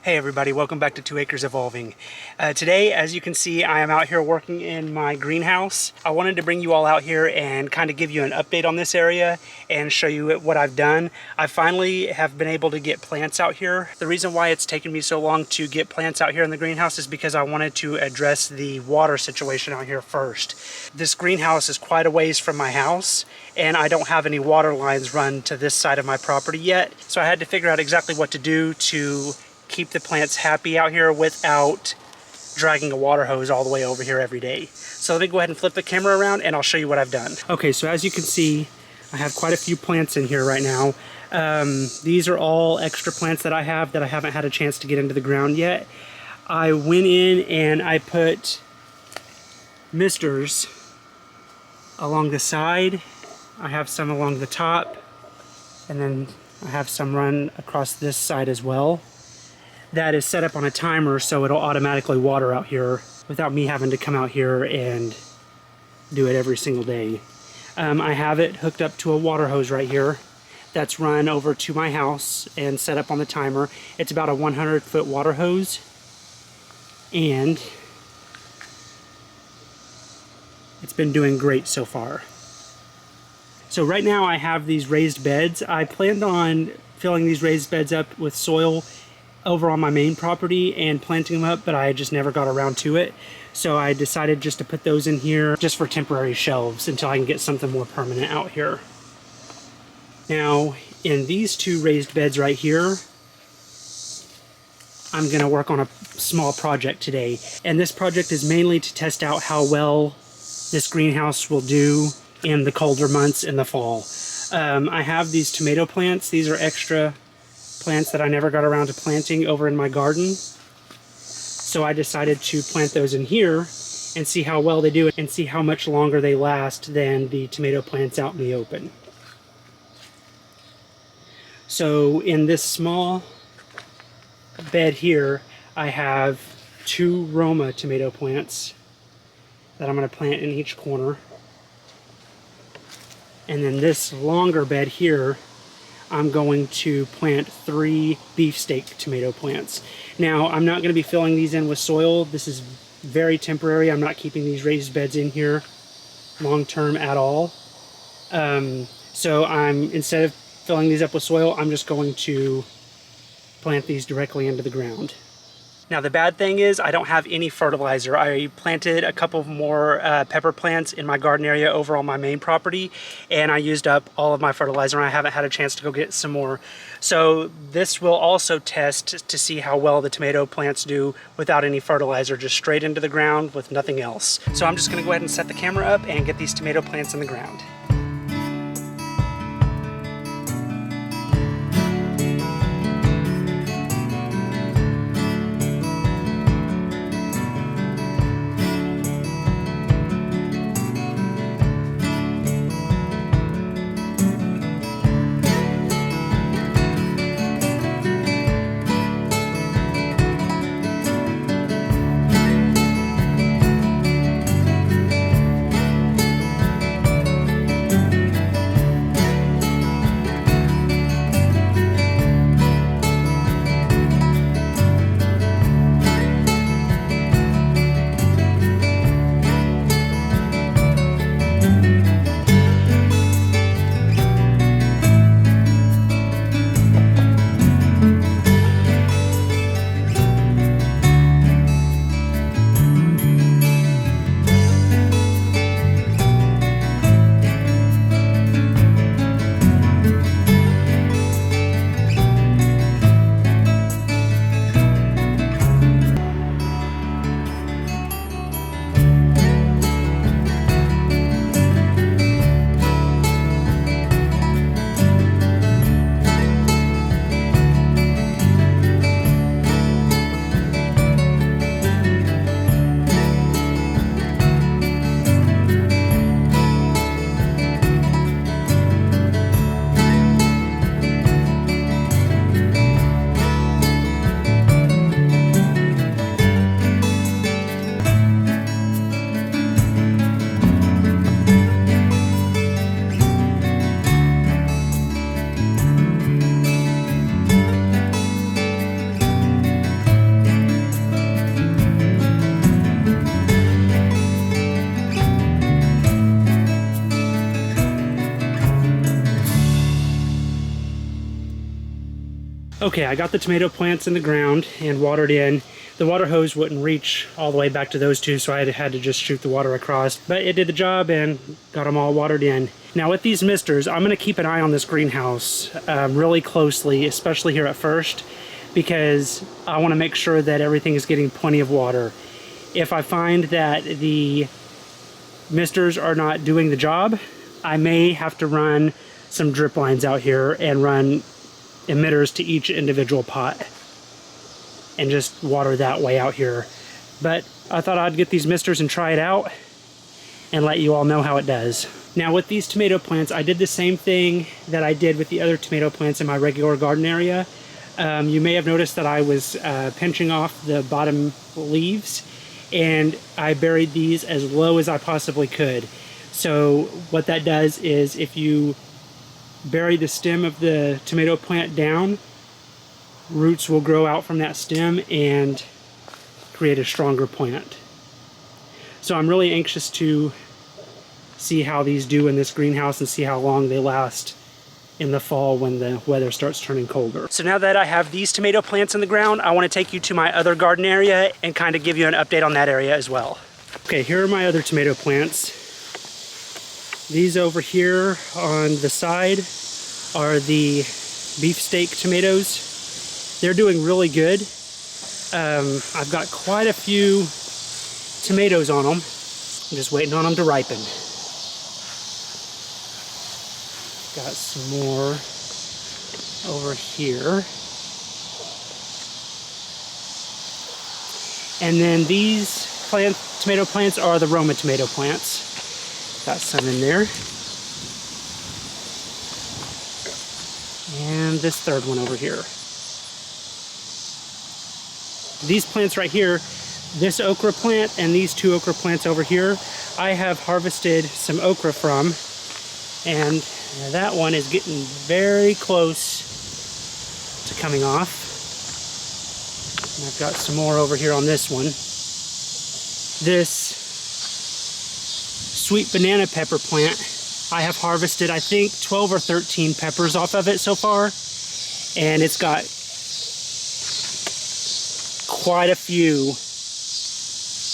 Hey everybody, welcome back to 2 Acres Evolving. Today, as you can see, I am out here working in my greenhouse. I wanted to bring you all out here and kind of give you an update on this area and show you what I've done. I finally have been able to get plants out here. The reason why it's taken me so long to get plants out here in the greenhouse is because I wanted to address the water situation out here first. This greenhouse is quite a ways from my house, and I don't have any water lines run to this side of my property yet. So I had to figure out exactly what to do to keep the plants happy out here without dragging a water hose all the way over here every day. So let me go ahead and flip the camera around and I'll show you what I've done. Okay, so as you can see, I have quite a few plants in here right now. These are all extra plants that I have that I haven't had a chance to get into the ground yet. I went in and I put misters along the side. I have some along the top, and then I have some run across this side as well. That is set up on a timer, so it'll automatically water out here without me having to come out here and do it every single day. I have it hooked up to a water hose right here that's run over to my house and set up on the timer. It's about a 100-foot water hose, and it's been doing great so far. So right now I have these raised beds. I planned on filling these raised beds up with soil over on my main property and planting them up, but I just never got around to it. So I decided just to put those in here just for temporary shelves until I can get something more permanent out here. Now, in these two raised beds right here, I'm going to work on a small project today. And this project is mainly to test out how well this greenhouse will do in the colder months in the fall. I have these tomato plants. These are extra plants that I never got around to planting over in my garden. So I decided to plant those in here and see how well they do and see how much longer they last than the tomato plants out in the open. So in this small bed here, I have 2 Roma tomato plants that I'm going to plant in each corner. And then this longer bed here, I'm going to plant 3 beefsteak tomato plants. Now, I'm not going to be filling these in with soil. This is very temporary. I'm not keeping these raised beds in here long term at all. So instead of filling these up with soil, I'm just going to plant these directly into the ground. Now the bad thing is I don't have any fertilizer. I planted a couple more pepper plants in my garden area over on my main property, and I used up all of my fertilizer and I haven't had a chance to go get some more. So this will also test to see how well the tomato plants do without any fertilizer, just straight into the ground with nothing else. So I'm just going to go ahead and set the camera up and get these tomato plants in the ground. Okay, I got the tomato plants in the ground and watered in. The water hose wouldn't reach all the way back to those two, so I had to just shoot the water across. But it did the job and got them all watered in. Now with these misters, I'm going to keep an eye on this greenhouse really closely, especially here at first, because I want to make sure that everything is getting plenty of water. If I find that the misters are not doing the job, I may have to run some drip lines out here and run emitters to each individual pot and just water that way out here. But I thought I'd get these misters and try it out and let you all know how it does. Now with these tomato plants, I did the same thing that I did with the other tomato plants in my regular garden area. You may have noticed that I was pinching off the bottom leaves, and I buried these as low as I possibly could. So what that does is if you bury the stem of the tomato plant down, roots will grow out from that stem and create a stronger plant. So I'm really anxious to see how these do in this greenhouse and see how long they last in the fall when the weather starts turning colder. So now that I have these tomato plants in the ground, I want to take you to my other garden area and kind of give you an update on that area as well. Okay, here are my other tomato plants. These over here on the side are the beefsteak tomatoes. They're doing really good. I've got quite a few tomatoes on them. I'm just waiting on them to ripen. Got some more over here. And then these tomato plants are the Roma tomato plants. Got some in there. And this third one over here. These plants right here, this okra plant and these two okra plants over here, I have harvested some okra from, and that one is getting very close to coming off. And I've got some more over here on this one. This sweet banana pepper plant, I have harvested I think 12 or 13 peppers off of it so far, and it's got quite a few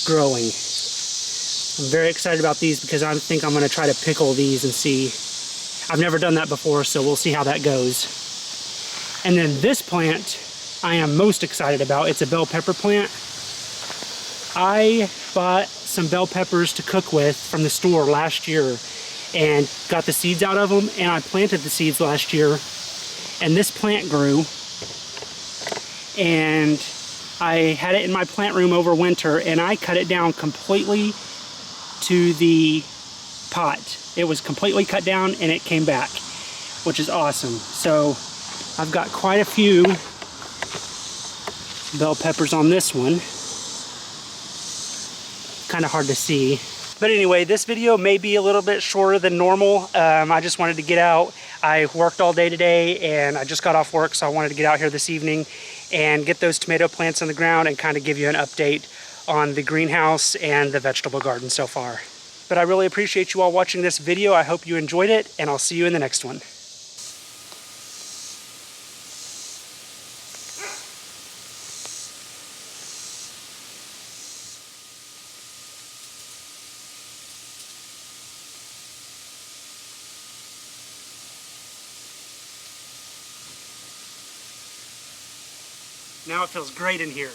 growing. I'm very excited about these because I think I'm going to try to pickle these and see. I've never done that before, so we'll see how that goes. And then this plant I am most excited about. It's a bell pepper plant. I bought some bell peppers to cook with from the store last year and got the seeds out of them, and I planted the seeds last year, and this plant grew, and I had it in my plant room over winter, and I cut it down completely to the pot. It was completely cut down and it came back, which is awesome. So I've got quite a few bell peppers on this one. Kind of hard to see. But anyway, this video may be a little bit shorter than normal. I just wanted to get out. I worked all day today and I just got off work, so I wanted to get out here this evening and get those tomato plants in the ground and kind of give you an update on the greenhouse and the vegetable garden so far. But I really appreciate you all watching this video. I hope you enjoyed it, and I'll see you in the next one. Now it feels great in here.